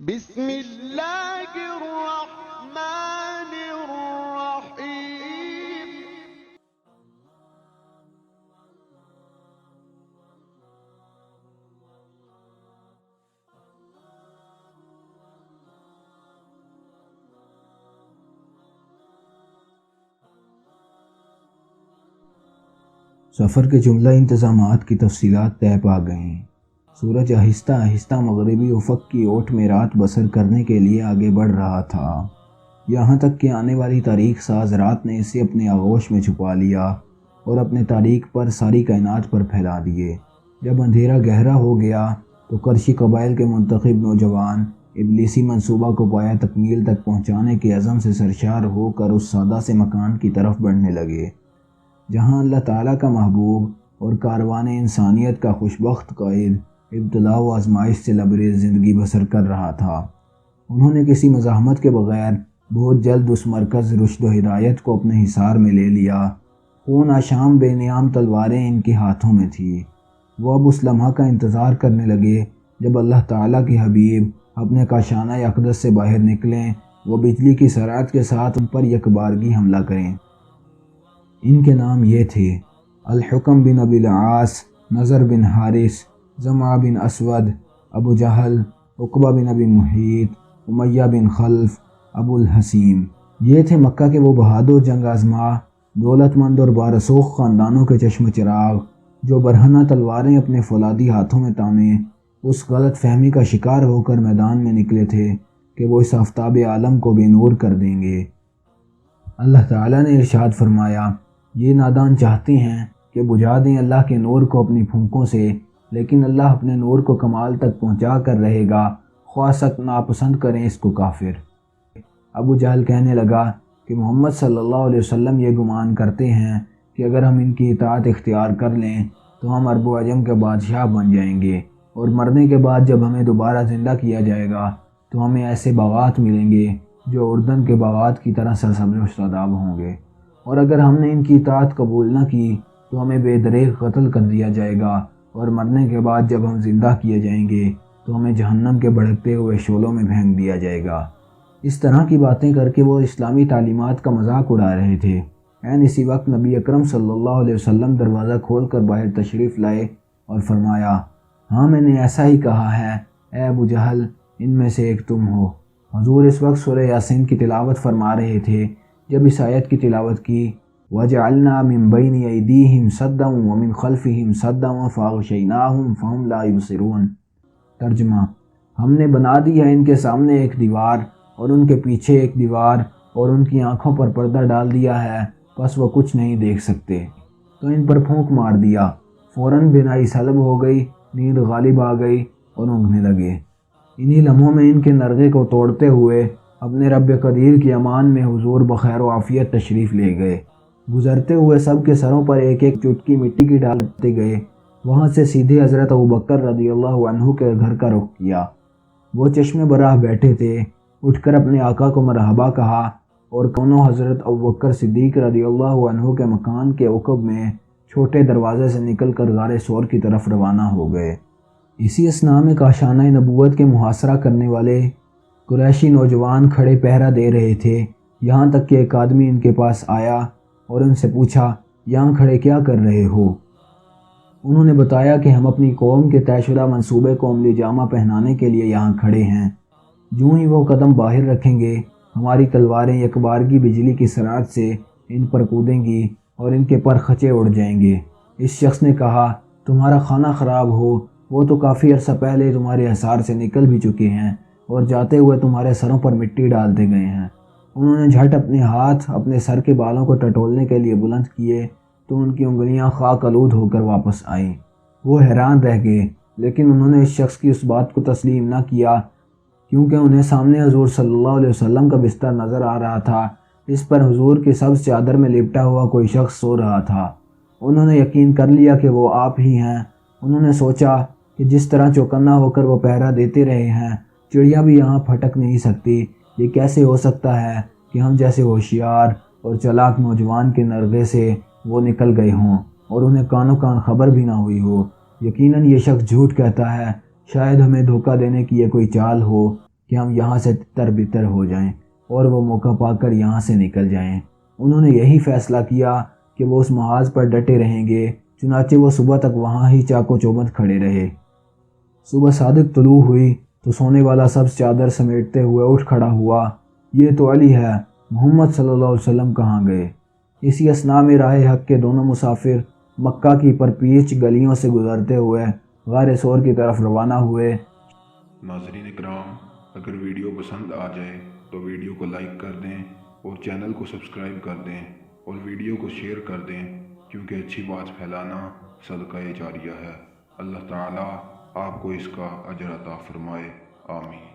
بسم اللہ الرحمن الرحیم۔ سفر کے جملہ انتظامات کی تفصیلات طے پا گئے ہیں۔ سورج آہستہ آہستہ مغربی افق کی اوٹ میں رات بسر کرنے کے لیے آگے بڑھ رہا تھا، یہاں تک کہ آنے والی تاریخ ساز رات نے اسے اپنے آغوش میں چھپا لیا اور اپنے تاریخ پر ساری کائنات پر پھیلا دیے۔ جب اندھیرا گہرا ہو گیا تو قریشی قبائل کے منتخب نوجوان ابلیسی منصوبہ کو پایہ تکمیل تک پہنچانے کے عزم سے سرشار ہو کر اس سادہ سے مکان کی طرف بڑھنے لگے جہاں اللہ تعالیٰ کا محبوب اور کاروان انسانیت کا خوشبخت قائد ابتلاء و آزمائش سے لبریز زندگی بسر کر رہا تھا۔ انہوں نے کسی مزاحمت کے بغیر بہت جلد اس مرکز رشد و ہدایت کو اپنے حصار میں لے لیا۔ خون آشام بے نیام تلواریں ان کے ہاتھوں میں تھیں۔ وہ اب اس لمحہ کا انتظار کرنے لگے جب اللہ تعالیٰ کے حبیب اپنے کاشانہ اقدس سے باہر نکلیں، وہ بجلی کی سرعت کے ساتھ ان پر یکبارگی حملہ کریں۔ ان کے نام یہ تھے: الحکم بن ابی العاص، نضر بن حارث، زمعہ بن اسود، ابو جہل، عقبہ بن ابی محیط، امیہ بن خلف، ابو الحسیم۔ یہ تھے مکہ کے وہ بہادر جنگ آزما، دولت مند اور بارسوخ خاندانوں کے چشم چراغ جو برہنہ تلواریں اپنے فولادی ہاتھوں میں تامے اس غلط فہمی کا شکار ہو کر میدان میں نکلے تھے کہ وہ اس آفتاب عالم کو بے نور کر دیں گے۔ اللہ تعالیٰ نے ارشاد فرمایا: یہ نادان چاہتے ہیں کہ بجھا دیں اللہ کے نور کو اپنی پھونکوں سے، لیکن اللہ اپنے نور کو کمال تک پہنچا کر رہے گا، خواہ سخت ناپسند کریں اس کو کافر۔ ابو جہل کہنے لگا کہ محمد صلی اللہ علیہ وسلم یہ گمان کرتے ہیں کہ اگر ہم ان کی اطاعت اختیار کر لیں تو ہم عرب و عجم کے بادشاہ بن جائیں گے، اور مرنے کے بعد جب ہمیں دوبارہ زندہ کیا جائے گا تو ہمیں ایسے باغات ملیں گے جو اردن کے باغات کی طرح سرسبز و شاداب ہوں گے، اور اگر ہم نے ان کی اطاعت قبول نہ کی تو ہمیں بے دریغ قتل کر دیا جائے گا، اور مرنے کے بعد جب ہم زندہ کیے جائیں گے تو ہمیں جہنم کے بھڑکتے ہوئے شعلوں میں پھینک دیا جائے گا۔ اس طرح کی باتیں کر کے وہ اسلامی تعلیمات کا مذاق اڑا رہے تھے۔ اسی وقت نبی اکرم صلی اللہ علیہ وسلم دروازہ کھول کر باہر تشریف لائے اور فرمایا: ہاں، میں نے ایسا ہی کہا ہے، اے ابو جہل، ان میں سے ایک تم ہو۔ حضور اس وقت سورہ یاسین کی تلاوت فرما رہے تھے جب اس آیت کی تلاوت کی: وَجَعَلْنَا مِن بَيْنِ أَيْدِيهِمْ سَدًّا وَمِن خَلْفِهِمْ سَدًّا فَأَغْشَيْنَاهُمْ فَهُمْ لَا يُبْصِرُونَ۔ ترجمہ: ہم نے بنا دی ہے ان کے سامنے ایک دیوار اور ان کے پیچھے ایک دیوار، اور ان کی آنکھوں پر پردہ ڈال دیا ہے، بس وہ کچھ نہیں دیکھ سکتے۔ تو ان پر پھونک مار دیا، فوراً بینائی سلب ہو گئی، نیند غالب آ گئی اور اونگنے لگے۔ انہی لمحوں میں ان کے نرغے کو توڑتے ہوئے اپنے رب قدیر کی امان میں حضور بخیر و عافیت تشریف لے گئے۔ گزرتے ہوئے سب کے سروں پر ایک ایک چٹکی مٹی کی ڈالتے گئے۔ وہاں سے سیدھے حضرت ابوبکر رضی اللہ عنہ کے گھر کا رخ کیا۔ وہ چشم براہ بیٹھے تھے، اٹھ کر اپنے آقا کو مرحبا کہا اور دونوں حضرت ابوبکر صدیق رضی اللہ عنہ کے مکان کے عقب میں چھوٹے دروازے سے نکل کر غار ثور کی طرف روانہ ہو گئے۔ اسی اثناء میں کاشانہ نبوت کے محاصرہ کرنے والے قریشی نوجوان کھڑے پہرا دے رہے تھے، یہاں تک کہ ایک آدمی ان کے پاس آیا اور ان سے پوچھا: یہاں کھڑے کیا کر رہے ہو؟ انہوں نے بتایا کہ ہم اپنی قوم کے طے شدہ منصوبے کو عملی جامہ پہنانے کے لیے یہاں کھڑے ہیں۔ جوں ہی وہ قدم باہر رکھیں گے، ہماری تلواریں یکبارگی بجلی کی سرعت سے ان پر کودیں گی اور ان کے پر خچے اڑ جائیں گے۔ اس شخص نے کہا: تمہارا خانہ خراب ہو، وہ تو کافی عرصہ پہلے تمہارے حصار سے نکل بھی چکے ہیں اور جاتے ہوئے تمہارے سروں پر مٹی ڈالتے گئے ہیں۔ انہوں نے جھٹ اپنے ہاتھ اپنے سر کے بالوں کو ٹٹولنے کے لیے بلند کیے تو ان کی انگلیاں خاک آلود ہو کر واپس آئیں۔ وہ حیران رہ گئے، لیکن انہوں نے اس شخص کی اس بات کو تسلیم نہ کیا کیونکہ انہیں سامنے حضور صلی اللہ علیہ وسلم کا بستر نظر آ رہا تھا۔ اس پر حضور کی سبز چادر میں لپٹا ہوا کوئی شخص سو رہا تھا۔ انہوں نے یقین کر لیا کہ وہ آپ ہی ہیں۔ انہوں نے سوچا کہ جس طرح چوکنا ہو کر وہ پہرا دیتے رہے ہیں، چڑیا بھی یہاں پھٹک نہیں سکتی۔ یہ کیسے ہو سکتا ہے کہ ہم جیسے ہوشیار اور چلاک نوجوان کے نرغے سے وہ نکل گئے ہوں اور انہیں کانوں کان خبر بھی نہ ہوئی ہو؟ یقیناً یہ شخص جھوٹ کہتا ہے، شاید ہمیں دھوکہ دینے کی یہ کوئی چال ہو۔ کہ ہم یہاں سے تر بتر ہو جائیں اور وہ موقع پا کر یہاں سے نکل جائیں۔ انہوں نے یہی فیصلہ کیا کہ وہ اس محاذ پر ڈٹے رہیں گے، چنانچہ وہ صبح تک وہاں ہی چاق و چوبند کھڑے رہے۔ صبح صادق طلوع ہوئی تو سونے والا سبز چادر سمیٹتے ہوئے اٹھ کھڑا ہوا۔ یہ تو علی ہے، محمد صلی اللہ علیہ وسلم کہاں گئے؟ اسی اثناء میں راہ حق کے دونوں مسافر مکہ کی پرپیچ گلیوں سے گزرتے ہوئے غار ثور کی طرف روانہ ہوئے۔ ناظرین اکرام، اگر ویڈیو پسند آ جائے تو ویڈیو کو لائک کر دیں اور چینل کو سبسکرائب کر دیں اور ویڈیو کو شیئر کر دیں، کیونکہ اچھی بات پھیلانا صدقہ جاریہ ہے۔ اللہ تعالیٰ آپ کو اس کا اجر عطا فرمائے، آمین۔